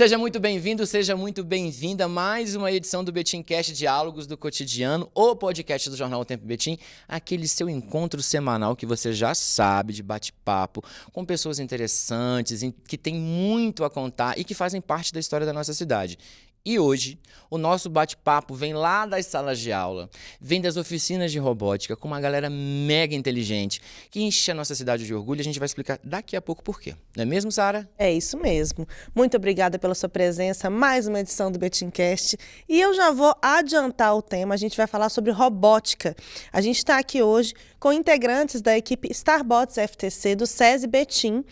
Seja muito bem-vindo, seja muito bem-vinda a mais uma edição do BetimCast Diálogos do Cotidiano, o podcast do Jornal O Tempo Betim, aquele seu encontro semanal que você já sabe, de bate-papo, com pessoas interessantes, que têm muito a contar e que fazem parte da história da nossa cidade. E hoje, o nosso bate-papo vem lá das salas de aula, vem das oficinas de robótica, com uma galera mega inteligente, que enche a nossa cidade de orgulho e a gente vai explicar daqui a pouco por quê. Não é mesmo, Sara? É isso mesmo. Muito obrigada pela sua presença, mais uma edição do BetimCast. E eu já vou adiantar o tema, a gente vai falar sobre robótica. A gente está aqui hoje com integrantes da equipe Starbots FTC do SESI Betim.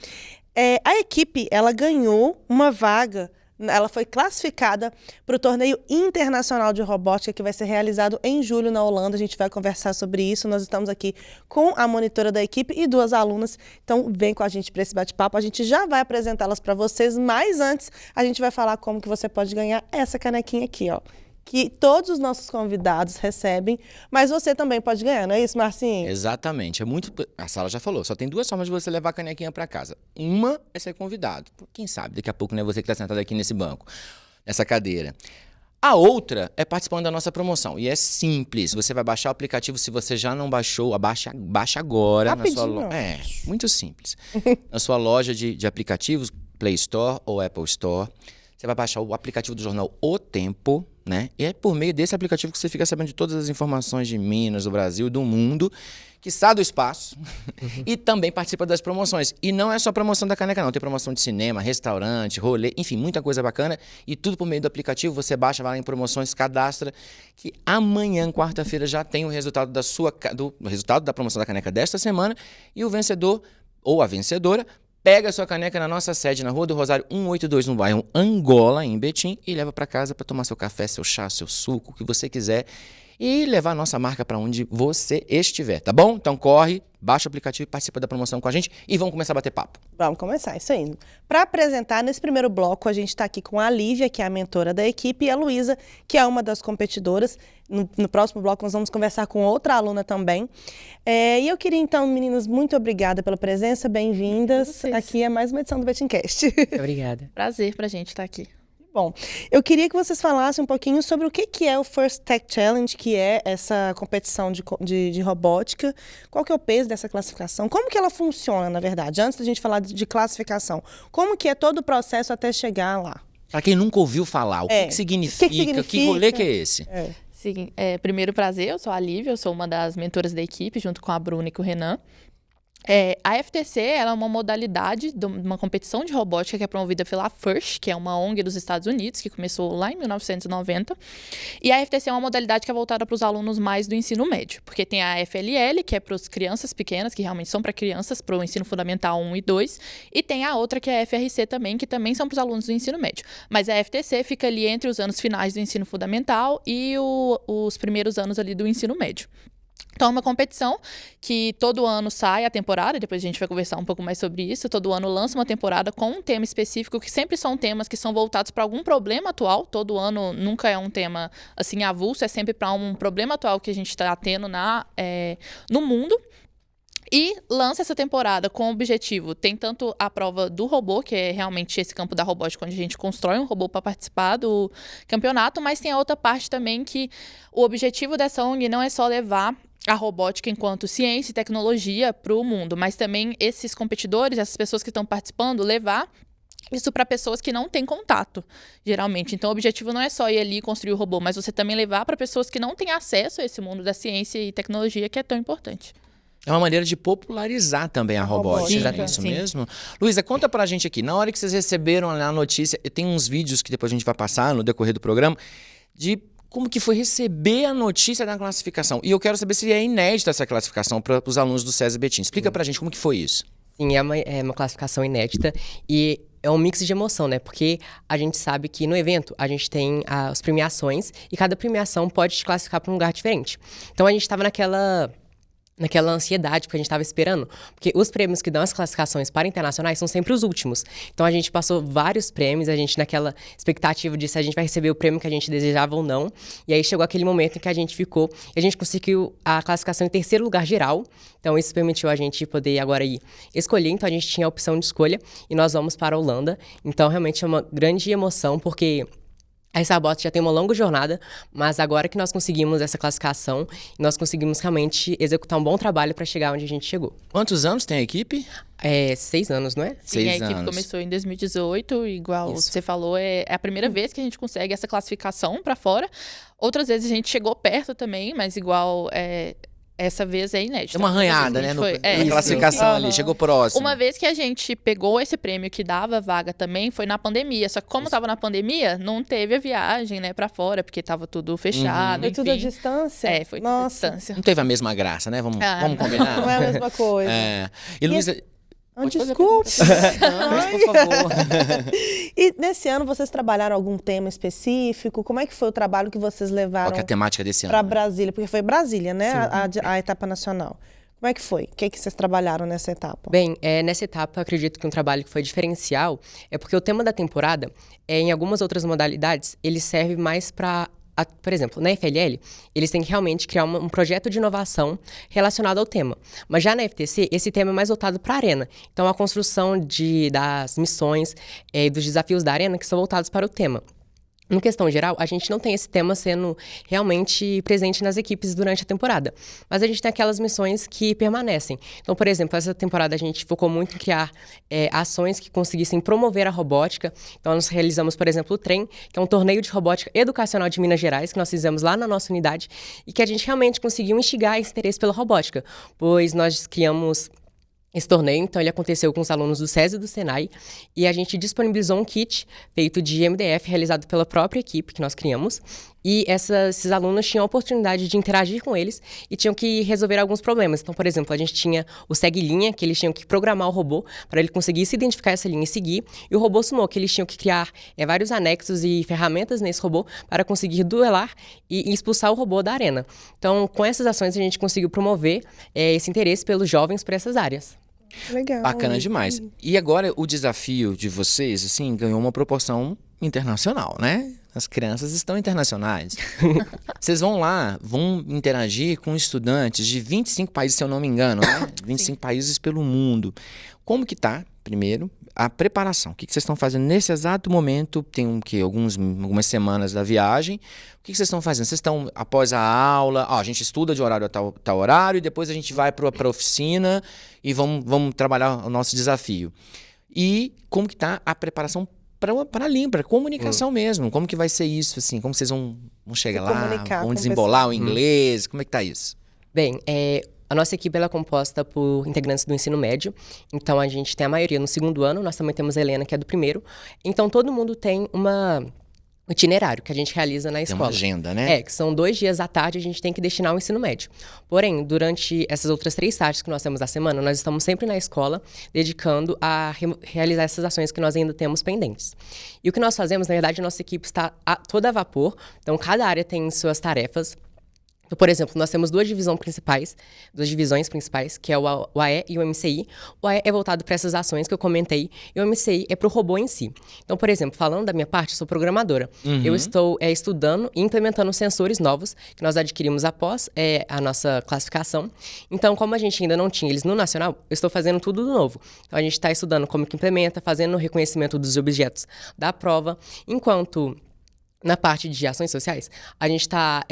A equipe, ela ganhou uma vaga. Ela foi classificada para o torneio internacional de robótica que vai ser realizado em julho na Holanda. A gente vai conversar sobre isso. Nós estamos aqui com a monitora da equipe e duas alunas. Então, vem com a gente para esse bate-papo. A gente já vai apresentá-las para vocês, mas antes a gente vai falar como que você pode ganhar essa canequinha aqui, ó, que todos os nossos convidados recebem, mas você também pode ganhar, não é isso, Marcinho? Exatamente. A Sara já falou, só tem duas formas de você levar a canequinha para casa. Uma é ser convidado. Quem sabe, daqui a pouco não é você que está sentado aqui nesse banco, nessa cadeira. A outra é participando da nossa promoção. E é simples. Você vai baixar o aplicativo. Se você já não baixou, baixa agora. Rapidinho. Na sua muito simples. Na sua loja de aplicativos, Play Store ou Apple Store. Você vai baixar o aplicativo do jornal O Tempo, né? E é por meio desse aplicativo que você fica sabendo de todas as informações de Minas, do Brasil, do mundo, que sai do espaço e também participa das promoções. E não é só promoção da caneca, não. Tem promoção de cinema, restaurante, rolê, enfim, muita coisa bacana. E tudo por meio do aplicativo. Você baixa, vai lá em promoções, cadastra, que amanhã, quarta-feira, já tem o resultado do resultado da promoção da caneca desta semana. E o vencedor ou a vencedora pega a sua caneca na nossa sede, na Rua do Rosário 182, no bairro Angola, em Betim, e leva para casa para tomar seu café, seu chá, seu suco, o que você quiser, e levar a nossa marca para onde você estiver, tá bom? Então corre, baixa o aplicativo e participa da promoção com a gente e vamos começar a bater papo. Vamos começar, isso aí. Para apresentar, nesse primeiro bloco, a gente está aqui com a Lívia, que é a mentora da equipe, e a Luísa, que é uma das competidoras. No próximo bloco, nós vamos conversar com outra aluna também. E eu queria, então, meninas, muito obrigada pela presença, bem-vindas. Aqui é mais uma edição do BetimCast. Obrigada. Prazer pra gente estar aqui. Bom, eu queria que vocês falassem um pouquinho sobre o que é o First Tech Challenge, que é essa competição de robótica. Qual que é o peso dessa classificação? Como que ela funciona, na verdade? Antes da gente falar de classificação, como que é todo o processo até chegar lá? Para quem nunca ouviu falar, o que significa? Que rolê que é esse? Sim, primeiro prazer, eu sou a Lívia, eu sou uma das mentoras da equipe, junto com a Bruna e com o Renan. A FTC ela é uma modalidade de uma competição de robótica que é promovida pela FIRST, que é uma ONG dos Estados Unidos, que começou lá em 1990. E a FTC é uma modalidade que é voltada para os alunos mais do ensino médio, porque tem a FLL, que é para as crianças pequenas, que realmente são para crianças, para o ensino fundamental 1 e 2, e tem a outra que é a FRC também, que também são para os alunos do ensino médio. Mas a FTC fica ali entre os anos finais do ensino fundamental e os primeiros anos ali do ensino médio. Então, é uma competição que todo ano sai a temporada, depois a gente vai conversar um pouco mais sobre isso. Todo ano lança uma temporada com um tema específico, que sempre são temas que são voltados para algum problema atual. Todo ano nunca é um tema assim avulso, é sempre para um problema atual que a gente está tendo no mundo. E lança essa temporada com o objetivo, tem tanto a prova do robô, que é realmente esse campo da robótica, onde a gente constrói um robô para participar do campeonato, mas tem a outra parte também que o objetivo dessa ONG não é só levar a robótica enquanto ciência e tecnologia para o mundo, mas também esses competidores, essas pessoas que estão participando, levar isso para pessoas que não têm contato, geralmente. Então, o objetivo não é só ir ali e construir o robô, mas você também levar para pessoas que não têm acesso a esse mundo da ciência e tecnologia, que é tão importante. É uma maneira de popularizar também a robótica, é isso mesmo? Luísa, conta pra gente aqui, na hora que vocês receberam a notícia, tem uns vídeos que depois a gente vai passar no decorrer do programa, de como que foi receber a notícia da classificação. E eu quero saber se é inédita essa classificação para os alunos do SESI Betim. Explica pra gente como que foi isso. Sim, é uma classificação inédita e é um mix de emoção, né? Porque a gente sabe que no evento a gente tem as premiações e cada premiação pode te classificar para um lugar diferente. Então a gente estava naquela naquela ansiedade, porque a gente estava esperando. Porque os prêmios que dão as classificações para internacionais são sempre os últimos. Então, a gente passou vários prêmios, a gente naquela expectativa de se a gente vai receber o prêmio que a gente desejava ou não. E aí, chegou aquele momento em que a gente ficou, e a gente conseguiu a classificação em terceiro lugar geral. Então, isso permitiu a gente poder agora ir escolher. Então, a gente tinha a opção de escolha e nós vamos para a Holanda. Então, realmente é uma grande emoção, porque a Starbucks já tem uma longa jornada, mas agora que nós conseguimos essa classificação, nós conseguimos realmente executar um bom trabalho para chegar onde a gente chegou. Quantos anos tem a equipe? 6 anos, não é? Sim, a 6 equipe anos. começou em 2018, igual Isso. você falou, é a primeira vez que a gente consegue essa classificação para fora. Outras vezes a gente chegou perto também, mas igual essa vez é inédita. Tem uma arranhada, A né? gente No, foi- na classificação ali, chegou próximo. Uma vez que a gente pegou esse prêmio que dava vaga também, foi na pandemia. Só que como estava na pandemia, não teve a viagem, né, pra fora, porque tava tudo fechado, Foi tudo à enfim. distância? Foi tudo à Nossa, distância. Não teve a mesma graça, né? Vamos Ah, combinar? não é a mesma coisa. É. E Luísa... Pode fazer a Desculpe. Não, mas por favor. E nesse ano vocês trabalharam algum tema específico? Como é que foi o trabalho que vocês Qual levaram que é a temática desse ano? para Brasília? Porque foi Brasília, né? A etapa nacional. Como é que foi? O que vocês trabalharam nessa etapa? Bem, nessa etapa, eu acredito que um trabalho que foi diferencial é porque o tema da temporada, em algumas outras modalidades, ele serve mais para... Por exemplo, na FLL, eles têm que realmente criar um projeto de inovação relacionado ao tema. Mas já na FTC, esse tema é mais voltado para a arena. Então, a construção das missões e dos desafios da arena que são voltados para o tema. No questão geral, a gente não tem esse tema sendo realmente presente nas equipes durante a temporada. Mas a gente tem aquelas missões que permanecem. Então, por exemplo, essa temporada a gente focou muito em criar ações que conseguissem promover a robótica. Então, nós realizamos, por exemplo, o TREM, que é um torneio de robótica educacional de Minas Gerais, que nós fizemos lá na nossa unidade, e que a gente realmente conseguiu instigar esse interesse pela robótica, pois nós criamos esse torneio, então ele aconteceu com os alunos do SESI e do SENAI, e a gente disponibilizou um kit feito de MDF, realizado pela própria equipe que nós criamos, e esses alunos tinham a oportunidade de interagir com eles e tinham que resolver alguns problemas. Então, por exemplo, a gente tinha o segue-linha, que eles tinham que programar o robô para ele conseguir se identificar essa linha e seguir, e o robô sumô, que eles tinham que criar vários anexos e ferramentas nesse robô para conseguir duelar e expulsar o robô da arena. Então, com essas ações, a gente conseguiu promover esse interesse pelos jovens por essas áreas. Legal. Bacana demais. E agora o desafio de vocês, assim, ganhou uma proporção internacional, né? As crianças estão internacionais. Vocês vão lá, vão interagir com estudantes de 25 países, se eu não me engano, né? 25 países pelo mundo. Como que tá, primeiro, a preparação? O que vocês estão fazendo nesse exato momento? Tem algumas semanas da viagem. O que vocês estão fazendo? Vocês estão, após a aula, a gente estuda de horário a tal horário, e depois a gente vai para a oficina e vamos trabalhar o nosso desafio. E como que tá a preparação para a língua, para comunicação mesmo? Como que vai ser isso, assim? Como vocês vão chegar lá, comunicar vão com desembolar o pessoas. inglês? Como é que tá isso? Bem, a nossa equipe ela é composta por integrantes do ensino médio, então a gente tem a maioria no segundo ano, nós também temos a Helena, que é do primeiro. Então todo mundo tem um itinerário que a gente realiza na Tem escola. uma agenda, né? Que são 2 dias à tarde a gente tem que destinar ao ensino médio. Porém, durante essas outras 3 tardes que nós temos na semana, nós estamos sempre na escola, dedicando a realizar essas ações que nós ainda temos pendentes. E o que nós fazemos, na verdade, a nossa equipe está toda a vapor, então cada área tem suas tarefas. Então, por exemplo, nós temos duas divisões principais, que é o AE e o MCI. O AE é voltado para essas ações que eu comentei, e o MCI é para o robô em si. Então, por exemplo, falando da minha parte, eu sou programadora. Eu estou estudando e implementando sensores novos que nós adquirimos após a nossa classificação. Então, como a gente ainda não tinha eles no nacional, eu estou fazendo tudo do novo. Então, a gente está estudando como que implementa, fazendo o reconhecimento dos objetos da prova, enquanto na parte de ações sociais, a gente está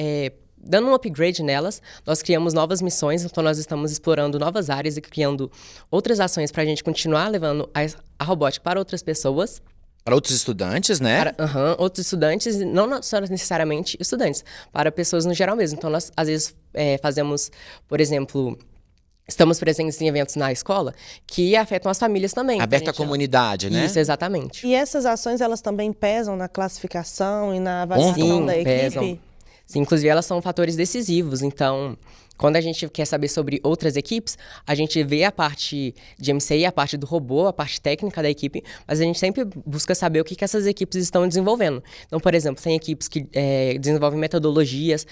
dando um upgrade nelas. Nós criamos novas missões, então nós estamos explorando novas áreas e criando outras ações para a gente continuar levando a robótica para outras pessoas. Para outros estudantes, né? Para outros estudantes, não só necessariamente estudantes, para pessoas no geral mesmo. Então nós, às vezes, fazemos, por exemplo, estamos presentes em eventos na escola que afetam as famílias também. Aberta à comunidade, né? Isso, exatamente. E essas ações, elas também pesam na classificação e na avaliação Sim, da equipe? pesam. Sim, inclusive elas são fatores decisivos, então quando a gente quer saber sobre outras equipes, a gente vê a parte de MCI, a parte do robô, a parte técnica da equipe, mas a gente sempre busca saber o que essas equipes estão desenvolvendo. Então, por exemplo, tem equipes que desenvolvem metodologias,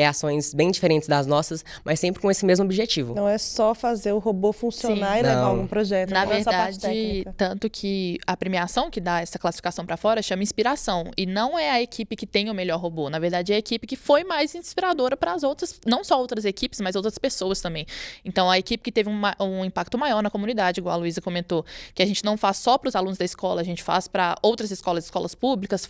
ações bem diferentes das nossas, mas sempre com esse mesmo objetivo. Não é só fazer o robô funcionar Sim. e levar Não. algum projeto. Na não é só a parte verdade, técnica. tanto que a premiação que dá essa classificação para fora chama inspiração. E não é a equipe que tem o melhor robô. Na verdade, é a equipe que foi mais inspiradora para as outras, não só outras equipes, mas outras pessoas também. Então, a equipe que teve um impacto maior na comunidade, igual a Luísa comentou, que a gente não faz só para os alunos da escola, a gente faz para outras escolas públicas,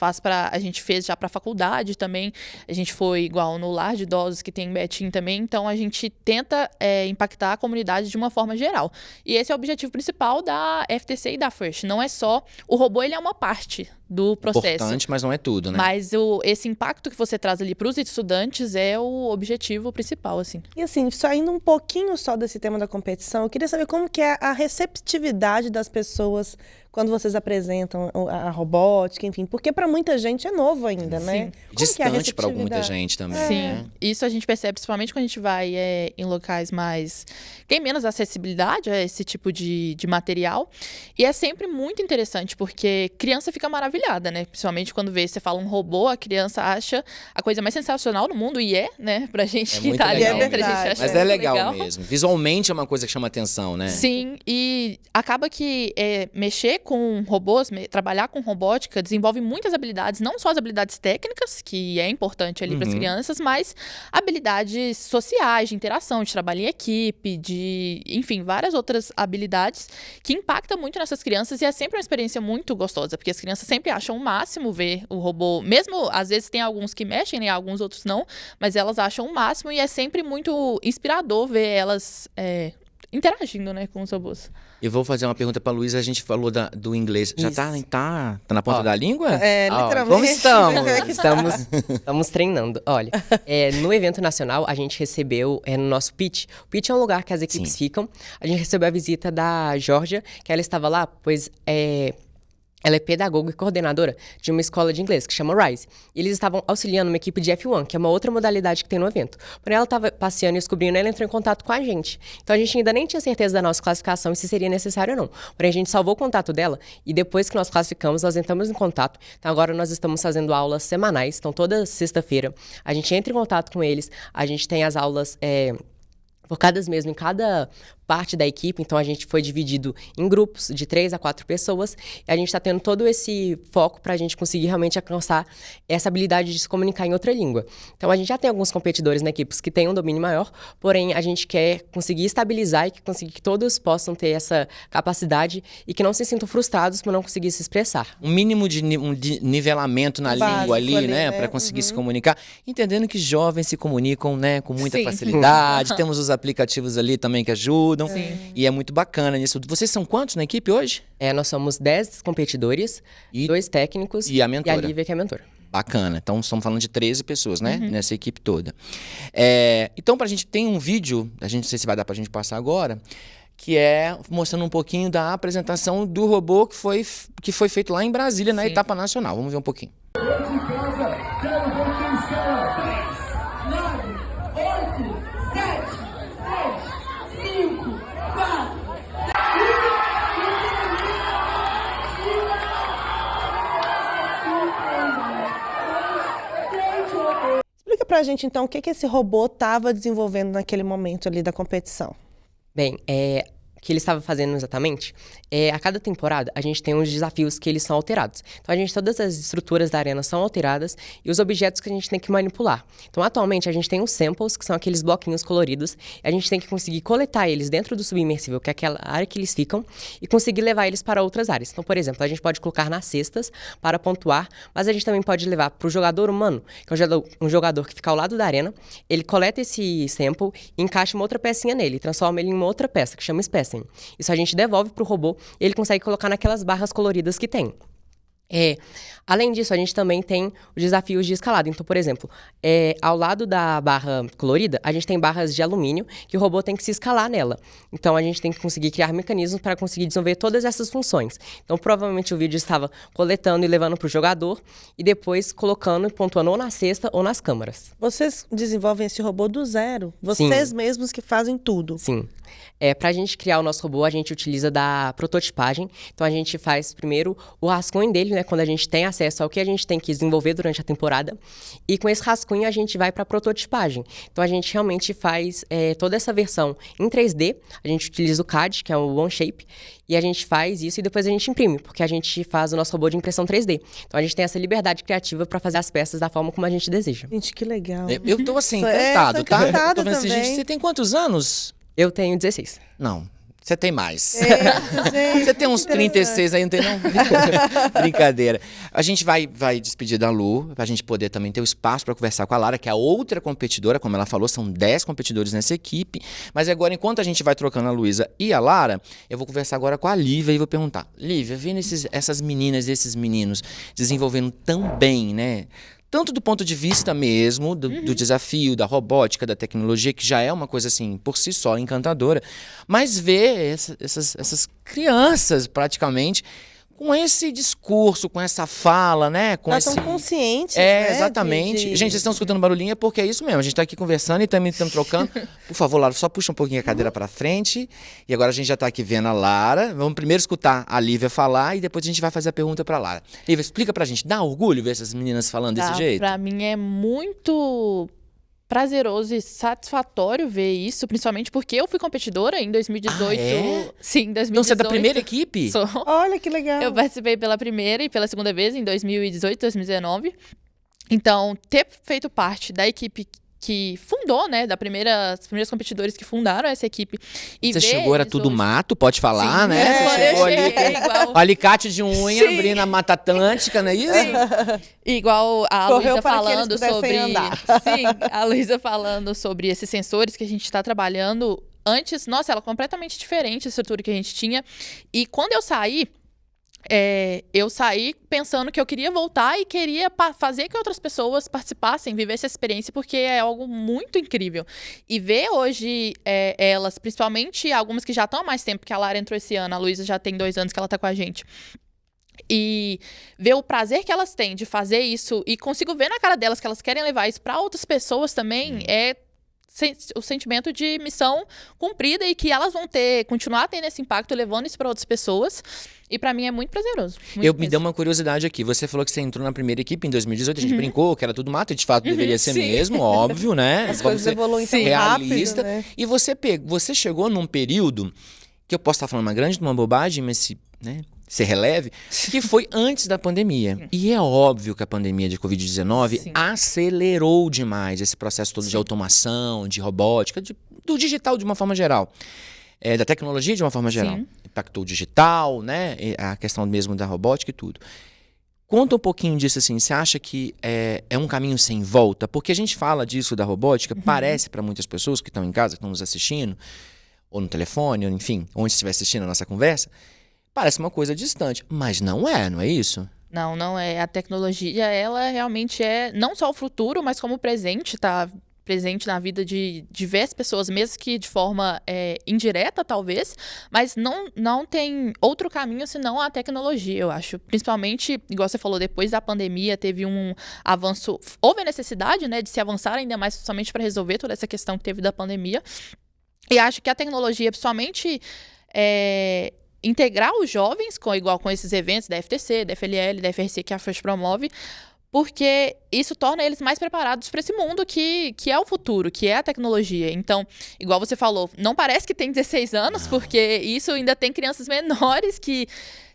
a gente fez já para a faculdade também. A gente foi igual no lar de idosos que tem em Betim também. Então, a gente tenta impactar a comunidade de uma forma geral. E esse é o objetivo principal da FTC e da FIRST. Não é só... O robô, ele é uma parte do processo. Importante, mas não é tudo, né? Mas esse impacto que você traz ali para os estudantes é o objetivo principal, assim. E assim, saindo um pouquinho só desse tema da competição, eu queria saber como que é a receptividade das pessoas quando vocês apresentam a robótica, enfim, porque para muita gente é novo ainda, né? Sim. Como que é a Distante para muita receptividade? gente também. Sim, né? isso a gente percebe principalmente quando a gente vai em locais mais... tem menos acessibilidade a esse tipo de material. E é sempre muito interessante, porque criança fica maravilhada, né? Principalmente quando você fala um robô, a criança acha a coisa mais sensacional no mundo, e né? Pra gente É que muito tá ali legal dentro, a gente mesmo. acha Mas muito é legal mesmo. Visualmente é uma coisa que chama atenção, né? Sim, e acaba que mexer com robôs, trabalhar com robótica, desenvolve muitas habilidades, não só as habilidades técnicas, que é importante ali para as crianças, mas habilidades sociais, de interação, de trabalho em equipe, enfim, várias outras habilidades que impactam muito nessas crianças, e é sempre uma experiência muito gostosa, porque as crianças sempre acham o máximo ver o robô, mesmo às vezes tem alguns que mexem, né, alguns outros não, mas elas acham o máximo, e é sempre muito inspirador ver elas interagindo, né, com os robôs. Eu vou fazer uma pergunta para Luísa. A gente falou do inglês. Já tá na ponta da língua? Literalmente. Como estamos treinando. Olha, no evento nacional, a gente recebeu, no nosso pitch. O pitch é um lugar que as equipes ficam. A gente recebeu a visita da Georgia, que ela estava lá, pois ela é pedagoga e coordenadora de uma escola de inglês que chama Rise. E eles estavam auxiliando uma equipe de F1, que é uma outra modalidade que tem no evento. Quando ela estava passeando e descobrindo, ela entrou em contato com a gente. Então a gente ainda nem tinha certeza da nossa classificação e se seria necessário ou não. Porém, a gente salvou o contato dela e depois que nós classificamos, nós entramos em contato. Então agora nós estamos fazendo aulas semanais. Então toda sexta-feira a gente entra em contato com eles. A gente tem as aulas focadas mesmo em cada parte da equipe, então a gente foi dividido em grupos de 3 a 4 pessoas, e a gente está tendo todo esse foco para a gente conseguir realmente alcançar essa habilidade de se comunicar em outra língua. Então a gente já tem alguns competidores na equipe que têm um domínio maior, porém a gente quer conseguir estabilizar e conseguir que todos possam ter essa capacidade e que não se sintam frustrados por não conseguir se expressar. Um mínimo de nivelamento na Básico língua ali, ali, né? né? Para conseguir se comunicar. Entendendo que jovens se comunicam, né? Com muita Sim. facilidade. Temos os aplicativos ali também que ajudam. Sim. E é muito bacana nisso. Vocês são quantos na equipe hoje? Nós somos 10 competidores, E- 2 técnicos e a mentora. e a Lívia, que é a mentora. Bacana. Então, estamos falando de 13 pessoas, né? Nessa equipe toda. Então, pra gente, tem um vídeo, não sei se vai dar pra gente passar agora, que é mostrando um pouquinho da apresentação do robô que foi feito lá em Brasília, na Sim. etapa nacional. Vamos ver um pouquinho. Explica pra gente, então, o que esse robô estava desenvolvendo naquele momento ali da competição. Bem, o que ele estava fazendo exatamente, a cada temporada a gente tem uns desafios que eles são alterados. Então todas as estruturas da arena são alteradas e os objetos que a gente tem que manipular. Então atualmente a gente tem os samples, que são aqueles bloquinhos coloridos, e a gente tem que conseguir coletar eles dentro do subimersível, que é aquela área que eles ficam, e conseguir levar eles para outras áreas. Então, por exemplo, a gente pode colocar nas cestas para pontuar, mas a gente também pode levar para o jogador humano, que é um jogador que fica ao lado da arena, ele coleta esse sample e encaixa uma outra pecinha nele, transforma ele em uma outra peça, que chama Specimen. Isso a gente devolve para o robô e ele consegue colocar naquelas barras coloridas que tem. Além disso, a gente também tem os desafios de escalada. Então, por exemplo, ao lado da barra colorida, a gente tem barras de alumínio que o robô tem que se escalar nela. Então, a gente tem que conseguir criar mecanismos para conseguir desenvolver todas essas funções. Então, provavelmente o vídeo estava coletando e levando para o jogador e depois colocando e pontuando ou na cesta ou nas câmaras. Vocês desenvolvem esse robô do zero? Vocês mesmos que fazem tudo? Sim. Para a gente criar o nosso robô, a gente utiliza da prototipagem. Então, a gente faz primeiro o rascunho dele, né? Quando a gente tem acesso ao que a gente tem que desenvolver durante a temporada. E com esse rascunho, a gente vai para a prototipagem. Então, a gente realmente faz toda essa versão em 3D. A gente utiliza o CAD, que é o OneShape. E a gente faz isso e depois a gente imprime, porque a gente faz o nosso robô de impressão 3D. Então, a gente tem essa liberdade criativa para fazer as peças da forma como a gente deseja. Gente, que legal. Eu tô assim, Tô encantado, tá? encantada Tô vendo assim, também. gente, você tem quantos anos? Eu tenho 16. Não, você tem mais. Gente, Você tem uns que interessante. 36 aí, não tem não? Brincadeira. A gente vai despedir da Lu, pra gente poder também ter o espaço para conversar com a Lara, que é a outra competidora, como ela falou, são 10 competidores nessa equipe. Mas agora, enquanto a gente vai trocando a Luísa e a Lara, eu vou conversar agora com a Lívia e vou perguntar. Lívia, vendo essas meninas e esses meninos desenvolvendo tão bem, né? Tanto do ponto de vista mesmo, do desafio, da robótica, da tecnologia, que já é uma coisa, assim, por si só, encantadora. Mas ver essas crianças, praticamente, com esse discurso, com essa fala, né? Com Elas esse... estão conscientes, né? Exatamente. Gente, vocês estão escutando barulhinho, é porque é isso mesmo. A gente tá aqui conversando e também estamos trocando. Por favor, Lara, só puxa um pouquinho a cadeira pra frente. E agora a gente já tá aqui vendo a Lara. Vamos primeiro escutar a Lívia falar e depois a gente vai fazer a pergunta pra Lara. Lívia, explica pra gente. Dá orgulho ver essas meninas falando desse jeito? Pra mim é muito prazeroso e satisfatório ver isso, principalmente porque eu fui competidora em 2018. Ah, é? Sim, em 2018. Então você é da primeira equipe? Sou. Olha que legal. Eu participei pela primeira e pela segunda vez em 2018, 2019. Então, ter feito parte da equipe que fundou, né, os primeiros competidores que fundaram essa equipe. E Você ver chegou, era eles tudo hoje... mato, pode falar, Sim, né? Você eu chegou ali cheguei com igual... o alicate de unha, Sim. abrindo a Mata Atlântica, não é isso? Igual a Correu Luísa para que eles falando pudessem sobre... andar. Sim, a Luísa falando sobre esses sensores que a gente está trabalhando. Antes, nossa, era completamente diferente a estrutura que a gente tinha. E quando eu saí pensando que eu queria voltar e queria fazer que outras pessoas participassem, vivessem essa experiência, porque é algo muito incrível. E ver hoje elas, principalmente algumas que já estão há mais tempo, que a Lara entrou esse ano, a Luísa já tem 2 anos que ela está com a gente. E ver o prazer que elas têm de fazer isso e consigo ver na cara delas que elas querem levar isso para outras pessoas também o sentimento de missão cumprida e que elas vão continuar tendo esse impacto, levando isso para outras pessoas. E para mim é muito prazeroso. Me deu uma curiosidade aqui. Você falou que você entrou na primeira equipe em 2018, a gente brincou que era tudo mato, e de fato deveria ser sim. mesmo, óbvio, né? As coisas evoluem tão realista. rápido, né? E você chegou num período, que eu posso estar falando uma bobagem, mas se releve, que foi antes da pandemia. E é óbvio que a pandemia de Covid-19 Sim. acelerou demais esse processo todo de automação, de robótica, do digital de uma forma geral. Da tecnologia de uma forma geral. Sim. Impactou o digital, né? A questão mesmo da robótica e tudo. Conta um pouquinho disso, assim. Você acha que é um caminho sem volta? Porque a gente fala disso da robótica, parece para muitas pessoas que estão em casa, que estão nos assistindo, ou no telefone, ou enfim, onde estiver assistindo a nossa conversa, parece uma coisa distante, mas não é isso? Não é. A tecnologia, ela realmente é não só o futuro, mas como o presente, tá presente na vida de diversas pessoas, mesmo que de forma indireta, talvez, mas não tem outro caminho senão a tecnologia, eu acho. Principalmente, igual você falou, depois da pandemia, teve um avanço, houve a necessidade, né, de se avançar ainda mais somente para resolver toda essa questão que teve da pandemia. E acho que a tecnologia, principalmente, integrar os jovens, igual com esses eventos da FTC, da FLL, da FRC, que a FIRST promove, porque isso torna eles mais preparados para esse mundo que é o futuro, que é a tecnologia. Então, igual você falou, não parece que tem 16 anos, porque isso ainda tem crianças menores que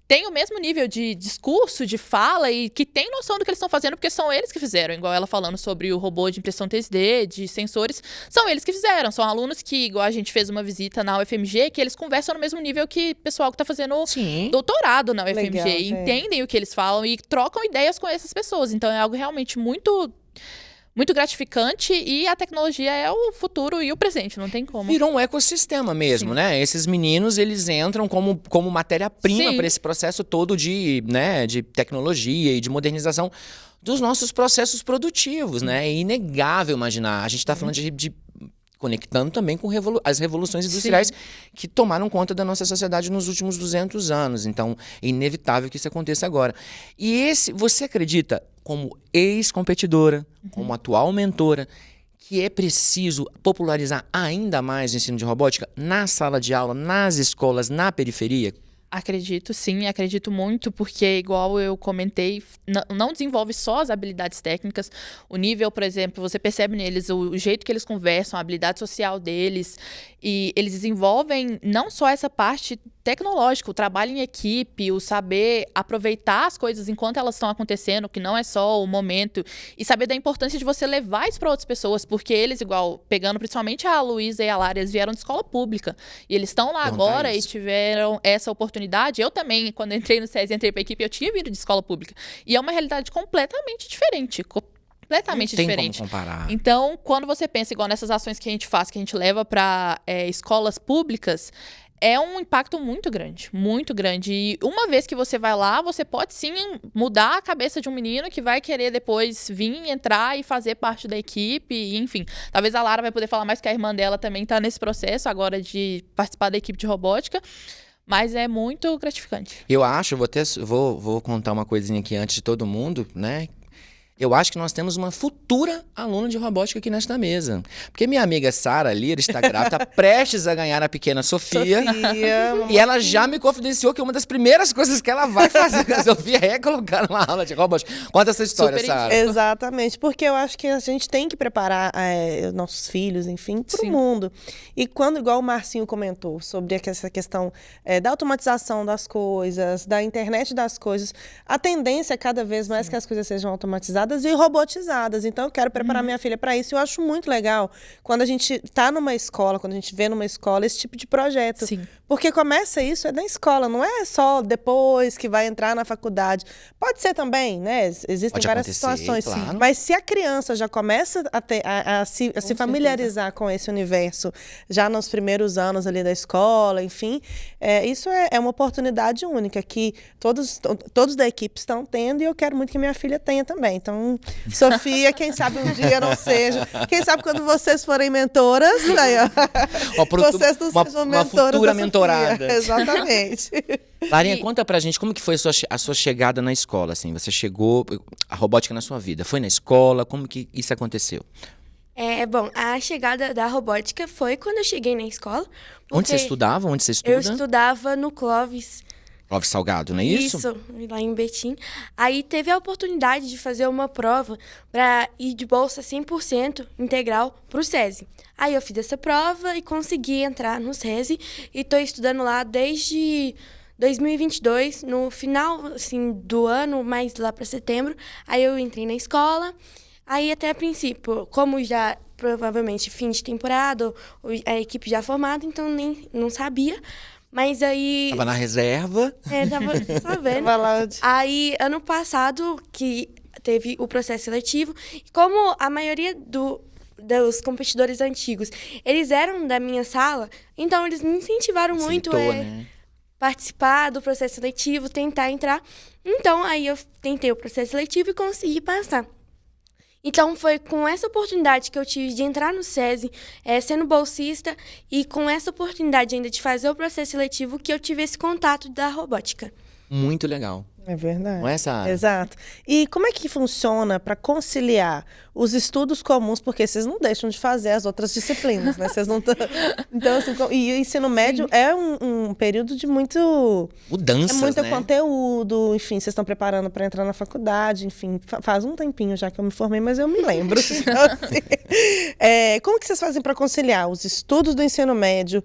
têm o mesmo nível de discurso, de fala e que têm noção do que eles estão fazendo, porque são eles que fizeram. Igual ela falando sobre o robô de impressão 3D, de sensores, são eles que fizeram. São alunos que, igual a gente fez uma visita na UFMG, que eles conversam no mesmo nível que o pessoal que está fazendo doutorado na UFMG. Legal, e entendem o que eles falam e trocam ideias com essas pessoas. Então é algo realmente muito... muito gratificante e a tecnologia é o futuro e o presente, não tem como. Virou um ecossistema mesmo, né? Esses meninos, eles entram como matéria-prima Sim. para esse processo todo de tecnologia e de modernização dos nossos processos produtivos, né? É inegável imaginar. A gente está falando de conectando também com as revoluções industriais que tomaram conta da nossa sociedade nos últimos 200 anos. Então, é inevitável que isso aconteça agora. E você acredita, como ex-competidora, como atual mentora, que é preciso popularizar ainda mais o ensino de robótica na sala de aula, nas escolas, na periferia? Acredito, sim, acredito muito, porque, igual eu comentei, não desenvolve só as habilidades técnicas. O nível, por exemplo, você percebe neles o jeito que eles conversam, a habilidade social deles, e eles desenvolvem não só essa parte tecnológica, o trabalho em equipe, o saber aproveitar as coisas enquanto elas estão acontecendo, que não é só o momento, e saber da importância de você levar isso para outras pessoas, porque eles, igual, pegando principalmente a Luísa e a Lara, eles vieram de escola pública, e eles estão lá agora e tiveram essa oportunidade. Eu também, quando entrei no SESI, entrei para a equipe, eu tinha vindo de escola pública, e é uma realidade completamente diferente, completamente diferente. Não tem como comparar. Então, quando você pensa igual nessas ações que a gente faz, que a gente leva para escolas públicas, é um impacto muito grande, muito grande. E uma vez que você vai lá, você pode sim mudar a cabeça de um menino que vai querer depois vir, entrar e fazer parte da equipe, e, enfim. Talvez a Lara vai poder falar mais, que a irmã dela também está nesse processo agora de participar da equipe de robótica. Mas é muito gratificante. Eu acho, vou contar uma coisinha aqui antes de todo mundo, né? Eu acho que nós temos uma futura aluna de robótica aqui nesta mesa. Porque minha amiga Sara Lira está grávida, está prestes a ganhar a pequena Sofia. E ela já me confidenciou que uma das primeiras coisas que ela vai fazer com a Sofia é colocar uma aula de robótica. Conta essa história, Sara. Exatamente, porque eu acho que a gente tem que preparar nossos filhos, enfim, para o mundo. E quando, igual o Marcinho comentou, sobre essa questão da automatização das coisas, da internet das coisas, a tendência é cada vez mais que as coisas sejam automatizadas e robotizadas. Então, eu quero preparar minha filha para isso. Eu acho muito legal quando a gente está numa escola, quando a gente vê numa escola esse tipo de projeto. Sim. Porque começa isso na escola, não é só depois que vai entrar na faculdade. Pode ser também, né? Existem várias situações. Claro. Mas se a criança já começa a se familiarizar com esse universo já nos primeiros anos ali da escola, enfim, isso é uma oportunidade única que todos da equipe estão tendo, e eu quero muito que minha filha tenha também. Então, Sofia, quem sabe um dia não seja. Quem sabe quando vocês forem mentoras, aí, ó, vocês não sejam mentoras. Uma futura mentorada. Exatamente. Larinha, conta pra gente como que foi a sua chegada na escola, assim. Você chegou, a robótica na sua vida. Foi na escola? Como que isso aconteceu? Bom, a chegada da robótica foi quando eu cheguei na escola. Onde você estudava? Onde você estuda? Eu estudava no Clóvis. Clóvis Salgado, não é isso? Isso, lá em Betim. Aí teve a oportunidade de fazer uma prova para ir de bolsa 100% integral para o SESI. Aí eu fiz essa prova e consegui entrar no SESI e estou estudando lá desde 2022, no final assim, do ano, mais lá para setembro. Aí eu entrei na escola. Aí até a princípio, como já provavelmente fim de temporada, a equipe já formada, então nem não sabia. Mas aí... Tava na reserva. Tava sabendo. Aí, ano passado, que teve o processo seletivo, como a maioria dos competidores antigos, eles eram da minha sala, então eles me incentivaram muito a participar do processo seletivo, tentar entrar. Então, aí eu tentei o processo seletivo e consegui passar. Então, foi com essa oportunidade que eu tive de entrar no SESI, sendo bolsista, e com essa oportunidade ainda de fazer o processo seletivo, que eu tive esse contato da robótica. Muito legal. É verdade. Não é, Sara? Exato. E como é que funciona para conciliar os estudos comuns, porque vocês não deixam de fazer as outras disciplinas, né? Vocês não tão... Então, assim, e o ensino médio é um período de mudanças, muito né? conteúdo, enfim, vocês estão preparando para entrar na faculdade, enfim, faz um tempinho já que eu me formei, mas eu me lembro. Então, assim, como que vocês fazem para conciliar os estudos do ensino médio,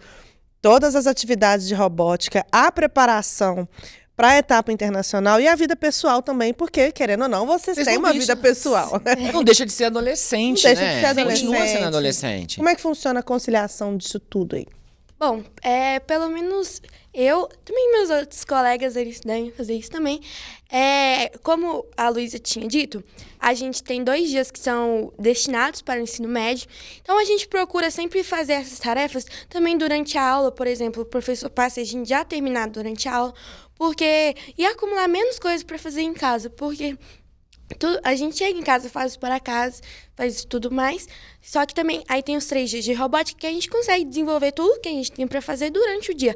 todas as atividades de robótica, a preparação para a etapa internacional e a vida pessoal também, porque, querendo ou não, vocês têm uma vida pessoal. Não deixa de ser adolescente, Não deixa né? de ser adolescente. Continua sendo adolescente. Como é que funciona a conciliação disso tudo aí? Bom, pelo menos eu, também meus outros colegas, eles devem fazer isso também. Como a Luísa tinha dito, a gente tem 2 dias que são destinados para o ensino médio. Então, a gente procura sempre fazer essas tarefas também durante a aula. Por exemplo, o professor passa a gente já terminar durante a aula, e acumular menos coisas para fazer em casa, porque a gente chega em casa, faz para casa, faz tudo mais. Só que também aí tem os 3 dias de robótica que a gente consegue desenvolver tudo que a gente tem para fazer durante o dia.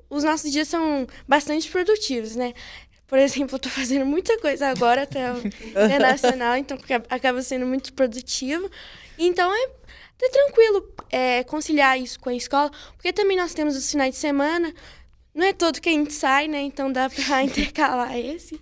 Os nossos dias são bastante produtivos, né? Por exemplo, eu tô fazendo muita coisa agora, até o internacional, então acaba sendo muito produtivo. Então é tranquilo conciliar isso com a escola, porque também nós temos os finais de semana, não é todo que a gente sai, né? Então dá para intercalar esse.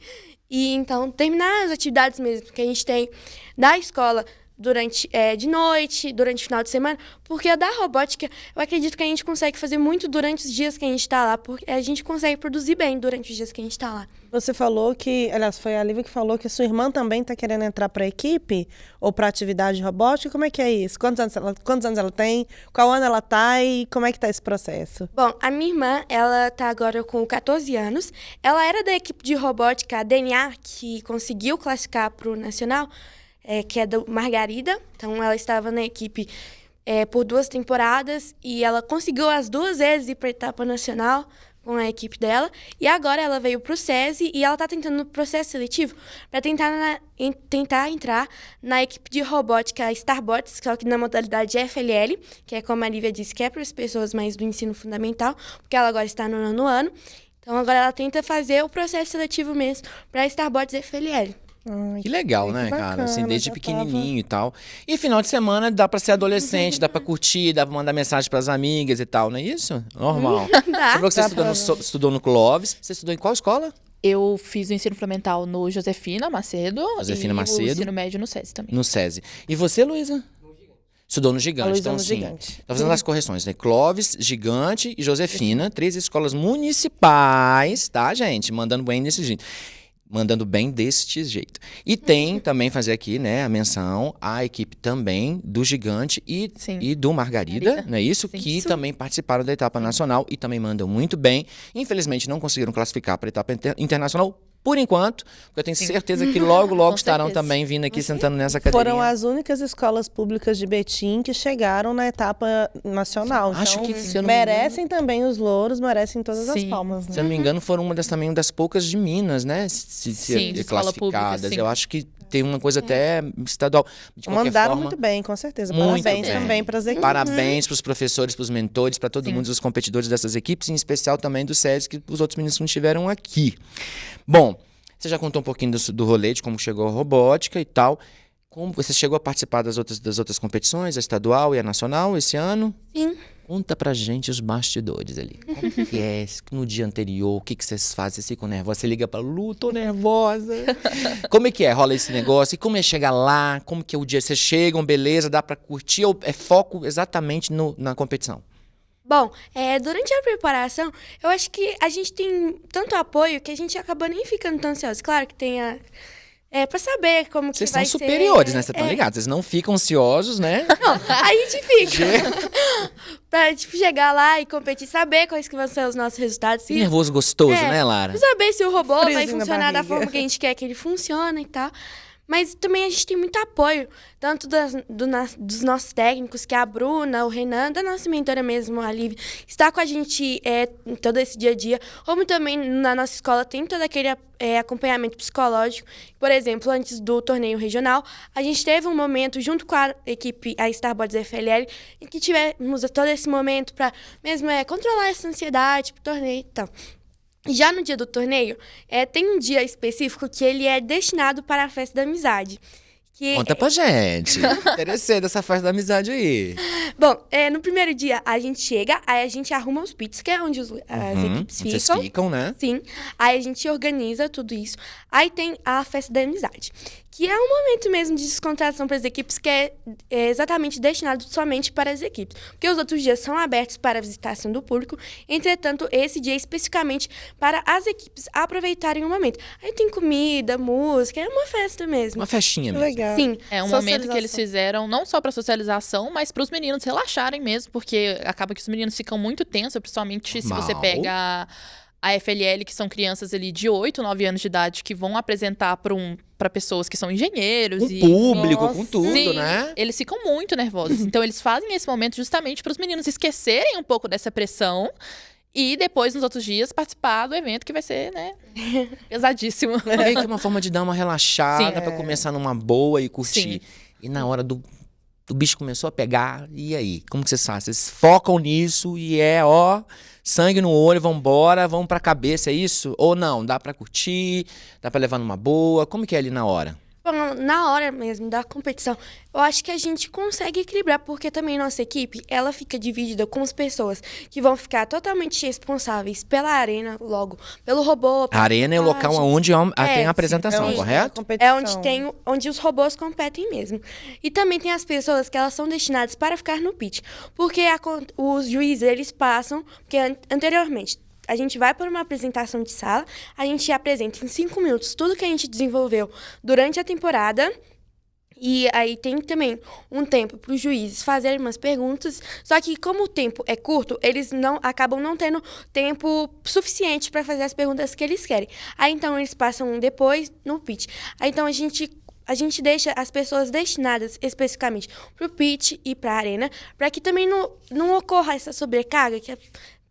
E então, terminar as atividades mesmo que a gente tem da escola durante de noite, durante o final de semana, porque a da robótica, eu acredito que a gente consegue fazer muito durante os dias que a gente está lá, porque a gente consegue produzir bem durante os dias que a gente está lá. Você falou que, aliás, foi a Lívia que falou que sua irmã também está querendo entrar para a equipe ou para atividade robótica. Como é que é isso? Quantos anos ela tem? Qual ano ela está e como é que está esse processo? Bom, a minha irmã, ela está agora com 14 anos. Ela era da equipe de robótica, a DNA, que conseguiu classificar para o Nacional, que é do Margarida. Então, ela estava na equipe por 2 temporadas e ela conseguiu as 2 vezes ir para a etapa nacional com a equipe dela. E agora ela veio para o SESI e ela está tentando no processo seletivo para tentar entrar na equipe de robótica Starbots, só que na modalidade FLL, que é como a Lívia disse, que é para as pessoas mais do ensino fundamental, porque ela agora está no 9º ano. Então, agora ela tenta fazer o processo seletivo mesmo para Starbots FLL. Que legal, né, bacana, cara? Assim, desde já pequenininho e tal. E final de semana dá pra ser adolescente, dá pra curtir, dá pra mandar mensagem pras amigas e tal, não é isso? Normal. Você falou que você estudou no Clóvis. Você estudou em qual escola? Eu fiz o ensino fundamental no Josefina Macedo. Josefina e Macedo. o ensino médio no SESI também. No SESI. E você, Luísa? Estudou no Gigante. Luísa Então, no sim. Gigante. Tá fazendo as correções, né? Clóvis, Gigante e Josefina. 3 escolas municipais, tá, gente? Mandando bem desse jeito. E tem também, fazer aqui, né, a menção à equipe também do Gigante e do Margarida, não é isso? Sim. Que também participaram da etapa nacional e também mandam muito bem. Infelizmente, não conseguiram classificar para a etapa internacional por enquanto, porque eu tenho certeza que logo Com estarão certeza. também vindo aqui, sentando nessa cadeirinha. Foram as únicas escolas públicas de Betim que chegaram na etapa nacional. Acho então, que, se eu não me merecem também os louros, merecem todas as Sim. palmas. Se Né? eu não me engano, foram uma das poucas de Minas, né? Sim, de escola classificadas. pública, sim. Eu acho que tem uma coisa até estadual. De qualquer Mandaram forma, muito bem, com certeza. Muito Parabéns bem. também para as equipes. Parabéns para os professores, para os mentores, para todo mundo, os competidores dessas equipes, em especial também do SESI, que os outros meninos que não estiveram aqui. Bom, você já contou um pouquinho do rolê, de como chegou a robótica e tal. Como você chegou a participar das outras competições, a estadual e a nacional, esse ano? Sim. Conta pra gente os bastidores ali. Como que é no dia anterior? O que vocês fazem? Vocês ficam nervosos? Você liga pra Lu, tô nervosa. Como é que é? Rola esse negócio? E como é chegar lá? Como que é o dia? Vocês chegam, beleza, dá pra curtir? Ou é foco exatamente na competição? Bom, durante a preparação, eu acho que a gente tem tanto apoio que a gente acaba nem ficando tão ansioso. Claro que tem pra saber como Vocês que vai são ser. superiores, né? Vocês estão ligados? Vocês não ficam ansiosos, né? Não, a gente fica. Pra, chegar lá e competir, saber quais que vão ser os nossos resultados. Que nervoso gostoso, né, Lara? Saber se o robô vai Friozinho na funcionar da barriga. forma que a gente quer que ele funcione e tal. Mas também a gente tem muito apoio, tanto dos nossos técnicos, que é a Bruna, o Renan, da nossa mentora mesmo, a Lívia, está com a gente em todo esse dia a dia. Como também na nossa escola tem todo aquele acompanhamento psicológico. Por exemplo, antes do torneio regional, a gente teve um momento junto com a equipe, a Starbots FLL, em que tivemos todo esse momento para mesmo controlar essa ansiedade pro torneio e tal. Já no dia do torneio, tem um dia específico que ele é destinado para a festa da amizade. Conta pra gente. Interessei dessa festa da amizade aí. Bom, no primeiro dia a gente chega, aí a gente arruma os pits, que é onde as equipes Vocês ficam. ficam, né? Sim. Aí a gente organiza tudo isso. Aí tem a festa da amizade, que é um momento mesmo de descontração para as equipes, que é exatamente destinado somente para as equipes. Porque os outros dias são abertos para a visitação do público, entretanto, esse dia é especificamente para as equipes aproveitarem o momento. Aí tem comida, música, é uma festa mesmo. Uma festinha mesmo. legal. Sim. É um momento que eles Socialização. fizeram não só para socialização, mas para os meninos relaxarem mesmo, porque acaba que os meninos ficam muito tensos, principalmente se você Normal. pega a FLL, que são crianças ali de 8, 9 anos de idade que vão apresentar para pessoas que são engenheiros Com e público, Nossa. com tudo, Sim, né? eles ficam muito nervosos. Então, eles fazem esse momento justamente para os meninos esquecerem um pouco dessa pressão e depois, nos outros dias, participar do evento que vai ser, né, pesadíssimo. Meio que é uma forma de dar uma relaxada Sim. pra começar numa boa e curtir. Sim. E na hora do bicho começou a pegar, e aí? Como que vocês fazem? Vocês focam nisso e sangue no olho, vambora, vamos pra cabeça, é isso? Ou não, dá pra curtir, dá pra levar numa boa? Como que é ali na hora? Bom, na hora mesmo da competição, eu acho que a gente consegue equilibrar, porque também nossa equipe, ela fica dividida com as pessoas que vão ficar totalmente responsáveis pela arena, logo, pelo robô. A arena é o local onde tem a apresentação, sim. correto? É onde os robôs competem mesmo. E também tem as pessoas que elas são destinadas para ficar no pit. Porque os juízes, eles passam, porque anteriormente a gente vai para uma apresentação de sala, a gente apresenta em 5 minutos tudo que a gente desenvolveu durante a temporada. E aí tem também um tempo para os juízes fazerem umas perguntas. Só que como o tempo é curto, eles acabam não tendo tempo suficiente para fazer as perguntas que eles querem. Aí então eles passam depois no pitch. Aí então a gente deixa as pessoas destinadas especificamente para o pitch e para a arena, para que também não ocorra essa sobrecarga que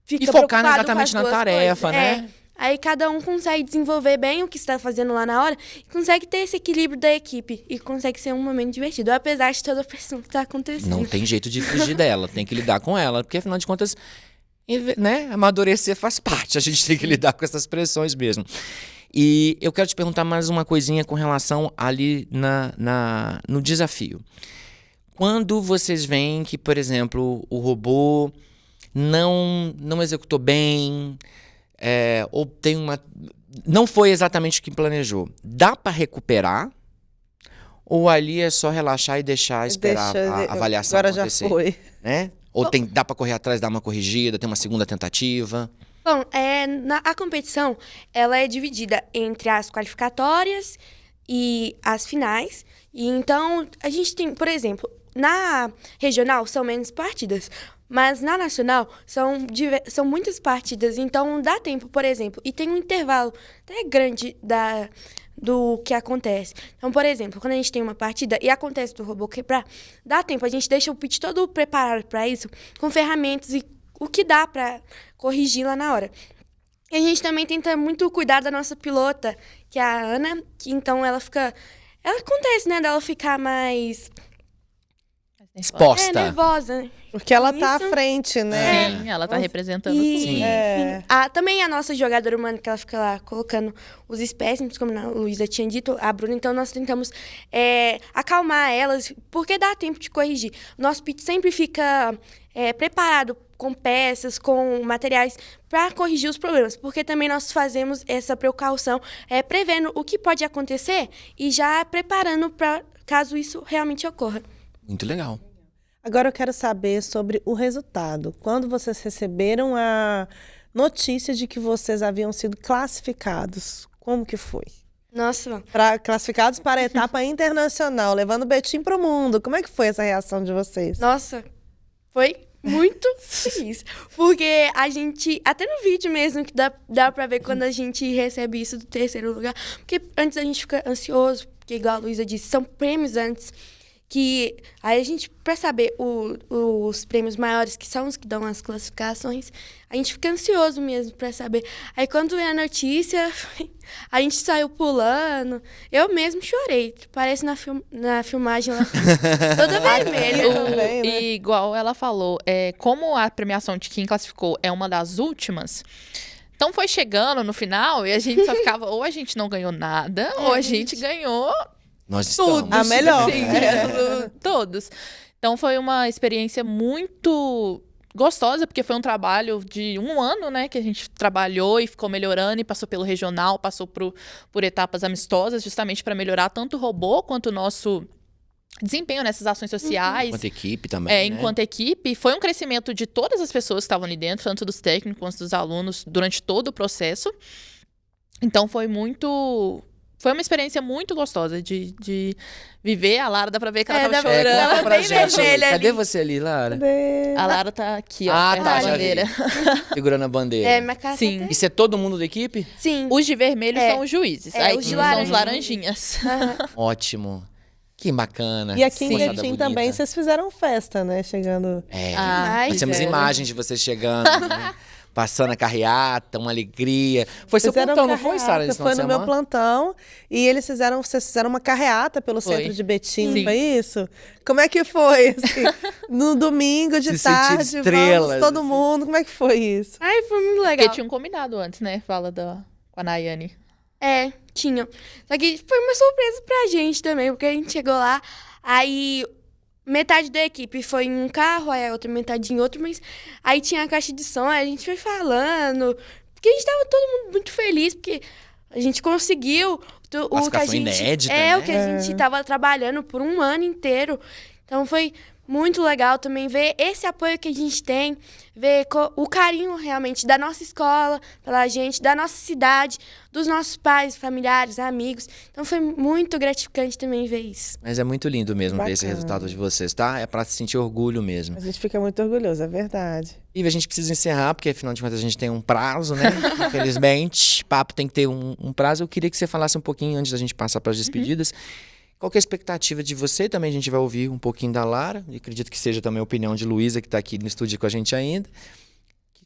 fica E focar preocupado exatamente com as na duas tarefa, coisas. né? Aí cada um consegue desenvolver bem o que está fazendo lá na hora e consegue ter esse equilíbrio da equipe e consegue ser um momento divertido, apesar de toda a pressão que está acontecendo. Não tem jeito de fugir dela, tem que lidar com ela, porque afinal de contas, né, amadurecer faz parte, a gente tem que lidar com essas pressões mesmo. E eu quero te perguntar mais uma coisinha com relação ali no desafio. Quando vocês veem que, por exemplo, o robô não executou bem, ou tem não foi exatamente o que planejou, dá para recuperar? Ou ali é só relaxar e deixar esperar a avaliação agora acontecer? Já foi. Né? Ou dá para correr atrás, dar uma corrigida, ter uma segunda tentativa? Bom, a competição ela é dividida entre as qualificatórias e as finais. E então, a gente tem, por exemplo, na regional são menos partidas, mas na nacional são muitas partidas. Então, dá tempo, por exemplo, e tem um intervalo até grande do que acontece. Então, por exemplo, quando a gente tem uma partida e acontece do robô quebrar, dá tempo, a gente deixa o pitch todo preparado para isso, com ferramentas e o que dá para corrigir lá na hora. E a gente também tenta muito cuidar da nossa pilota, que é a Ana, que então ela acontece, né, dela ficar mais Exposta. nervosa. Porque ela tá à Isso. frente, né? Sim, ela tá representando E tudo. Sim. também a nossa jogadora humana, que ela fica lá colocando os espécimes, como a Luísa tinha dito, a Bruna, então nós tentamos acalmar elas, porque dá tempo de corrigir. O nosso pitch sempre fica preparado com peças, com materiais para corrigir os problemas, porque também nós fazemos essa precaução, prevendo o que pode acontecer e já preparando para caso isso realmente ocorra. Muito legal. Agora eu quero saber sobre o resultado. Quando vocês receberam a notícia de que vocês haviam sido classificados, como que foi? Nossa, Classificados para a etapa internacional, levando o Betim para o mundo. Como é que foi essa reação de vocês? Nossa, foi muito feliz. Porque a gente, até no vídeo mesmo, que dá pra ver quando a gente recebe isso do terceiro lugar. Porque antes a gente fica ansioso, porque igual a Luísa disse, são prêmios antes. Que aí a gente, pra saber os prêmios maiores, que são os que dão as classificações, a gente fica ansioso mesmo pra saber. Aí quando vem a notícia, a gente saiu pulando. Eu mesmo chorei, parece na filmagem lá, toda vermelha. Também, né? E igual ela falou, como a premiação de quem classificou é uma das últimas, então foi chegando no final e a gente só ficava, ou a gente não ganhou nada, ou a gente ganhou Nós estamos. tudo. A melhor. Sim, todos. Então foi uma experiência muito gostosa, porque foi um trabalho de 1 ano, né? Que a gente trabalhou e ficou melhorando e passou pelo regional, passou por etapas amistosas, justamente para melhorar tanto o robô quanto o nosso desempenho nessas ações sociais. Enquanto equipe também, né? Enquanto equipe, foi um crescimento de todas as pessoas que estavam ali dentro, tanto dos técnicos quanto dos alunos, durante todo o processo. Então foi muito foi uma experiência muito gostosa de viver. A Lara, dá pra ver que ela tava dá pra- chorando. ela Conta pra bem gente. vermelha ali. Cadê você ali, Lara? A Lara tá aqui, ó, Ah, perto tá, da já vi. bandeira. Segurando a bandeira. É, minha cara Sim. tá até- Isso é todo mundo da equipe? Sim. Os de vermelho É. são os juízes. É, Aí os de são laranja. os laranjinhas. Ótimo. Que bacana. E aqui em Moçada Betim bonita. também vocês fizeram festa, né? Chegando. É. Ah, Nós temos é. imagens de vocês chegando, né? Passando a carreata, uma alegria. Foi seu Fizeram plantão, não foi, Sara? carreata, nesse final foi de no meu semana? plantão. E vocês fizeram uma carreata pelo Foi. centro de Betim, Sim. foi isso? Como é que foi? Assim, no domingo de Se sentir tarde, estrelas, vamos todo assim. mundo. Como é que foi isso? Ai, foi muito legal. Porque tinha um combinado antes, né? Fala com a Nayane. É, tinha. Só que foi uma surpresa pra gente também, porque a gente chegou lá, aí metade da equipe foi em um carro, aí a outra metade em outro, mas aí tinha a caixa de som, aí a gente foi falando, porque a gente tava todo mundo muito feliz, porque a gente conseguiu o que a Classificação gente... inédita, é, né? o que a gente tava trabalhando por um ano inteiro. Então foi muito legal também ver esse apoio que a gente tem, ver o carinho realmente da nossa escola, pela gente, da nossa cidade, dos nossos pais, familiares, amigos. Então foi muito gratificante também ver isso. Mas é muito lindo mesmo ver esse Bacana. resultado de vocês, tá? É pra se sentir orgulho mesmo. A gente fica muito orgulhoso, é verdade. E a gente precisa encerrar, porque afinal de contas a gente tem um prazo, né? Infelizmente, papo tem que ter um prazo. Eu queria que você falasse um pouquinho antes da gente passar para as despedidas. Qual que é a expectativa de você? Também a gente vai ouvir um pouquinho da Lara. E acredito que seja também a opinião de Luísa, que está aqui no estúdio com a gente ainda.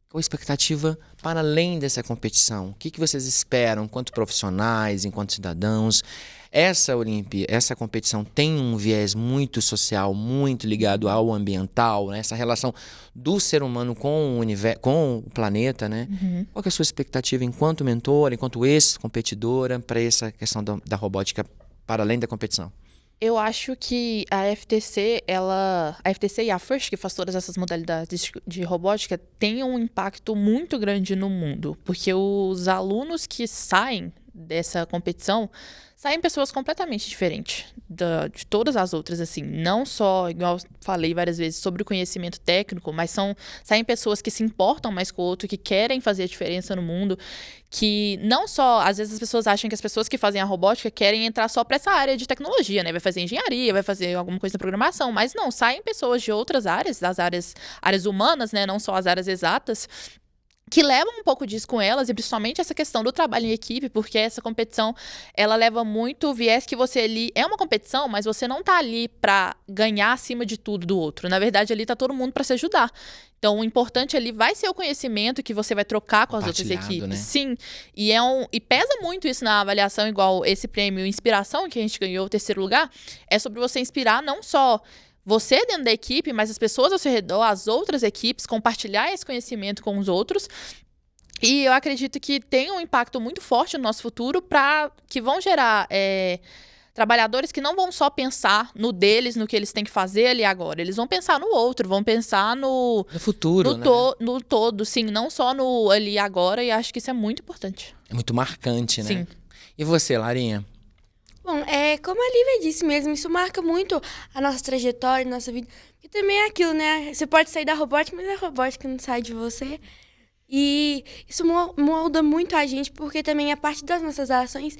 Qual a expectativa para além dessa competição? O que vocês esperam enquanto profissionais, enquanto cidadãos? Essa competição tem um viés muito social, muito ligado ao ambiental, né? Essa relação do ser humano com o universo, com o planeta, né? Qual que é a sua expectativa enquanto mentora, enquanto ex-competidora para essa questão da robótica para além da competição? Eu acho que a FTC e a FIRST, que faz todas essas modalidades de robótica, tem um impacto muito grande no mundo. Porque os alunos que saem dessa competição saem pessoas completamente diferentes de todas as outras, assim. Não só, igual eu falei várias vezes, sobre o conhecimento técnico, mas saem pessoas que se importam mais com o outro, que querem fazer a diferença no mundo, que não só... Às vezes as pessoas acham que as pessoas que fazem a robótica querem entrar só para essa área de tecnologia, né? Vai fazer engenharia, vai fazer alguma coisa de programação, mas não, saem pessoas de outras áreas, das áreas humanas, né? Não só as áreas exatas, que levam um pouco disso com elas, e principalmente essa questão do trabalho em equipe, porque essa competição, ela leva muito o viés que você ali... É uma competição, mas você não tá ali pra ganhar acima de tudo do outro. Na verdade, ali tá todo mundo pra se ajudar. Então, o importante ali vai ser o conhecimento que você vai trocar com as outras equipes. Né? Sim. E pesa muito isso na avaliação, igual esse prêmio Inspiração, que a gente ganhou o 3º lugar, é sobre você inspirar não só você dentro da equipe, mas as pessoas ao seu redor, as outras equipes, compartilhar esse conhecimento com os outros. E eu acredito que tem um impacto muito forte no nosso futuro, que vão gerar trabalhadores que não vão só pensar no deles, no que eles têm que fazer ali agora. Eles vão pensar no outro, vão pensar no futuro, né? No todo, sim, não só no ali agora, e acho que isso é muito importante. É muito marcante, né? Sim. E você, Larinha? Bom, como a Lívia disse mesmo, isso marca muito a nossa trajetória, a nossa vida. E também é aquilo, né? Você pode sair da robótica, mas a robótica não sai de você. E isso molda muito a gente, porque também a parte das nossas ações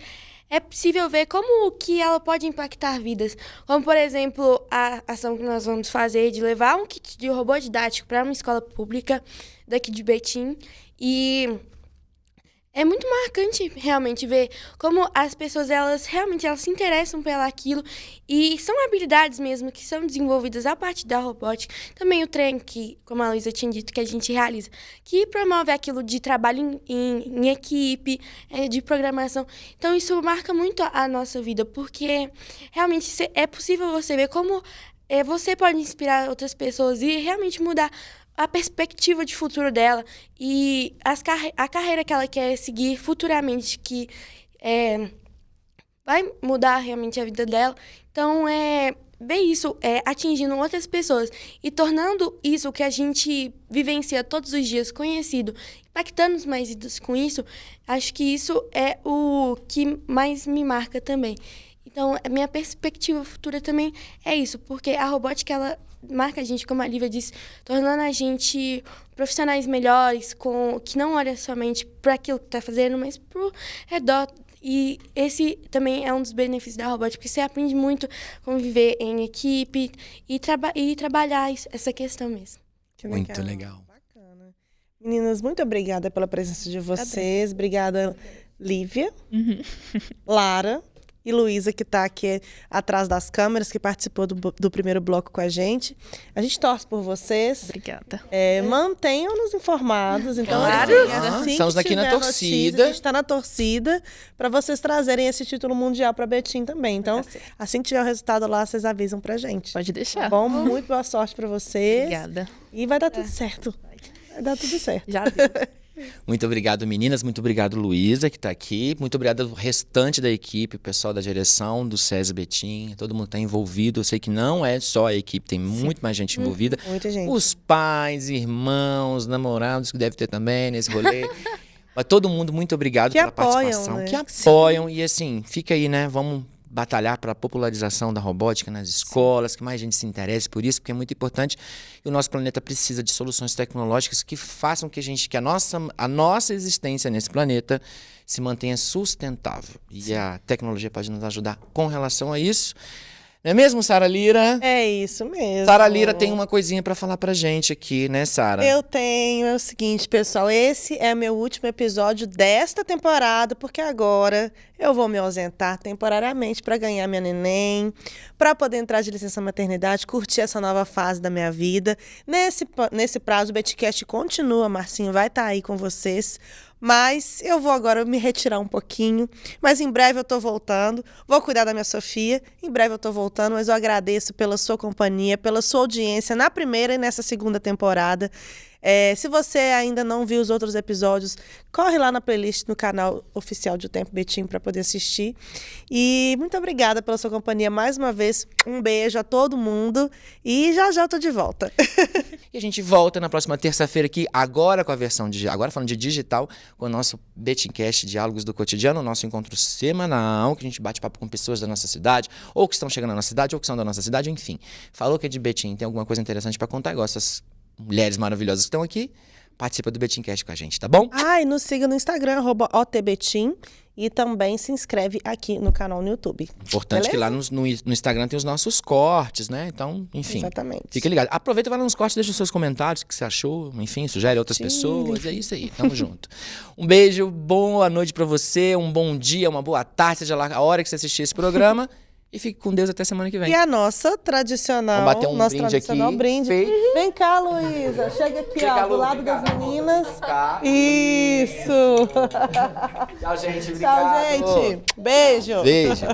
é possível ver como que ela pode impactar vidas. Como, por exemplo, a ação que nós vamos fazer de levar um kit de robô didático para uma escola pública daqui de Betim. E é muito marcante realmente ver como as pessoas, elas se interessam pelaquilo, e são habilidades mesmo que são desenvolvidas a partir da robótica. Também o treino que, como a Luísa tinha dito, que a gente realiza, que promove aquilo de trabalho em equipe, de programação. Então isso marca muito a nossa vida, porque realmente é possível você ver como você pode inspirar outras pessoas e realmente mudar a perspectiva de futuro dela e a carreira que ela quer seguir futuramente, que vai mudar realmente a vida dela. Então, ver isso atingindo outras pessoas e tornando isso que a gente vivencia todos os dias conhecido, impactando os mais idosos com isso, acho que isso é o que mais me marca também. Então, a minha perspectiva futura também é isso, porque a robótica, ela marca a gente, como a Lívia disse, tornando a gente profissionais melhores, que não olham somente para aquilo que está fazendo, mas para o redor, E esse também é um dos benefícios da robótica, porque você aprende muito a conviver em equipe e trabalhar essa questão mesmo. Que Muito legal. Bacana. Meninas, muito obrigada pela presença de vocês. Obrigada, Lívia, Lara e Luísa, que está aqui atrás das câmeras, que participou do primeiro bloco com a gente. A gente torce por vocês. Obrigada. Mantenham-nos informados. Então, Claro. assim Estamos que aqui na tiver torcida. notícia, a gente está na torcida para vocês trazerem esse título mundial para Betim também. Então, assim que tiver o resultado lá, vocês avisam pra gente. Pode Tá deixar. bom? Muito boa sorte para vocês. Obrigada. E vai dar tudo certo. Vai dar tudo certo. Já deu. Muito obrigado, meninas. Muito obrigado, Luísa, que está aqui. Muito obrigado ao restante da equipe, o pessoal da direção do SESI Betim. Todo mundo está envolvido. Eu sei que não é só a equipe, tem muito mais gente envolvida. Muita gente. Os pais, irmãos, namorados, que deve ter também nesse rolê. Mas todo mundo, muito obrigado Que pela apoiam, participação. né? Que apoiam. E assim, fica aí, né? Vamos batalhar para a popularização da robótica nas escolas, que mais gente se interesse por isso, porque é muito importante. E o nosso planeta precisa de soluções tecnológicas que façam que a nossa existência nesse planeta se mantenha sustentável. E a tecnologia pode nos ajudar com relação a isso. Não é mesmo, Sara Lira? É isso mesmo. Sara Lira tem uma coisinha para falar pra gente aqui, né, Sara? Eu tenho. É o seguinte, pessoal. Esse é meu último episódio desta temporada, porque agora eu vou me ausentar temporariamente para ganhar minha neném, para poder entrar de licença maternidade, curtir essa nova fase da minha vida. Nesse prazo, o Betcast continua, Marcinho vai estar aí com vocês. Mas eu vou agora me retirar um pouquinho. Mas em breve eu tô voltando. Vou cuidar da minha Sofia. Em breve eu tô voltando, mas eu agradeço pela sua companhia, pela sua audiência na primeira e nessa segunda temporada. Se você ainda não viu os outros episódios, corre lá na playlist no canal oficial de O Tempo Betim para poder assistir. E muito obrigada pela sua companhia mais uma vez. Um beijo a todo mundo e já eu tô de volta. E a gente volta na próxima terça-feira aqui, agora com a versão agora falando de digital, com o nosso Betimcast Diálogos do Cotidiano, o nosso encontro semanal, que a gente bate papo com pessoas da nossa cidade, ou que estão chegando na nossa cidade, ou que são da nossa cidade, enfim. Falou que é de Betim, tem alguma coisa interessante para contar, igual essas mulheres maravilhosas que estão aqui, participa do Betimcast com a gente, tá bom? E nos siga no Instagram, @otbetim, e também se inscreve aqui no canal no YouTube. Importante que lá no Instagram tem os nossos cortes, né? Então, enfim. Exatamente. Fica ligado. Aproveita, vai lá nos cortes, deixa os seus comentários, o que você achou, enfim, sugere outras pessoas. É isso aí, tamo junto. Um beijo, boa noite pra você, um bom dia, uma boa tarde, seja lá a hora que você assistir esse programa. E fique com Deus até semana que vem. E a nossa tradicional, Vamos bater um nosso brinde tradicional aqui. brinde. Feito. Vem cá, Luísa. Chega aqui, Chega, ó, do Lu, lado vem cá. das meninas. Vem cá. Isso. Tchau, gente. Tchau, gente. Beijo. Beijo.